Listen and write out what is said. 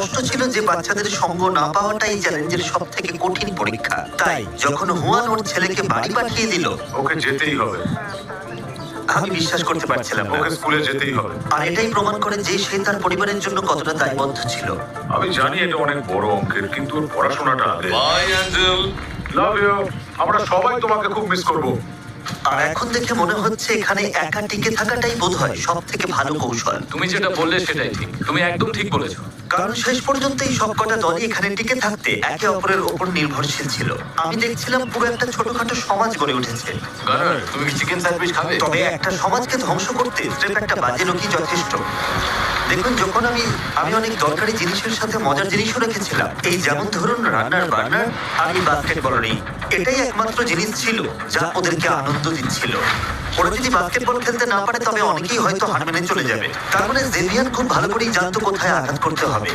স্পষ্ট ছিল যে বাচ্চাদের সঙ্গ না পাওয়াটাই চ্যালেঞ্জের সব থেকে কঠিন পরীক্ষা। তাই যখন হুয়ান ওর ছেলেকে বাড়ি পাঠিয়ে দিল, ওকে যেতেই হবে, আমি বিশ্বাস করতে পারছিলাম না। ওকে স্কুলে যেতেই হবে। আর এটাই প্রমাণ করে যে সে তার পরিবারের জন্য কতটা দায়বদ্ধ ছিল। আমি জানি এটা অনেক বড় অঙ্কের, কিন্তু ওর পড়াশোনাটা আগে। Bye angel. Love you. আমরা সবাই তোমাকে খুব মিস করব। আর এখন দেখে মনে হচ্ছে এখানে একা টিকে থাকাটাই বোধহয় সব থেকে ভালো কৌশল। তুমি যেটা বললে সেটাই ঠিক, তুমি একদম ঠিক বলেছো। কারণ শেষ পর্যন্ত এই সবকটা দলই এখানে টিকে থাকতে একে অপরের ওপর নির্ভরশীল ছিল। আমি দেখছিলাম পুরো একটা ছোটখাটো সমাজ গড়ে উঠেছে। গানার, তুমি কি চিকেন স্যান্ডউইচ খাবে? তবে একটা সমাজকে ধ্বংস করতে স্রেফ একটা বাজে লোকই যথেষ্ট। দেখুন, যখন আমি অনেক দরকারি জিনিসের সাথে মজার জিনিসও রেখেছিলাম, এই যেমন ধরুন রান্নার বার্নার আর এই বাস্কেটবল রিং। এটাই একমাত্র জিনিস ছিল যা ওদেরকে আনন্দ দিচ্ছিল। ওরা যদি বাস্কেটবল খেলতে না পারে তবে অনেকেই হয়তো হার মেনে চলে যাবে। তার মানে জেভিয়ান খুব ভালো করেই জানতো কোথায় আঘাত করতে হবে।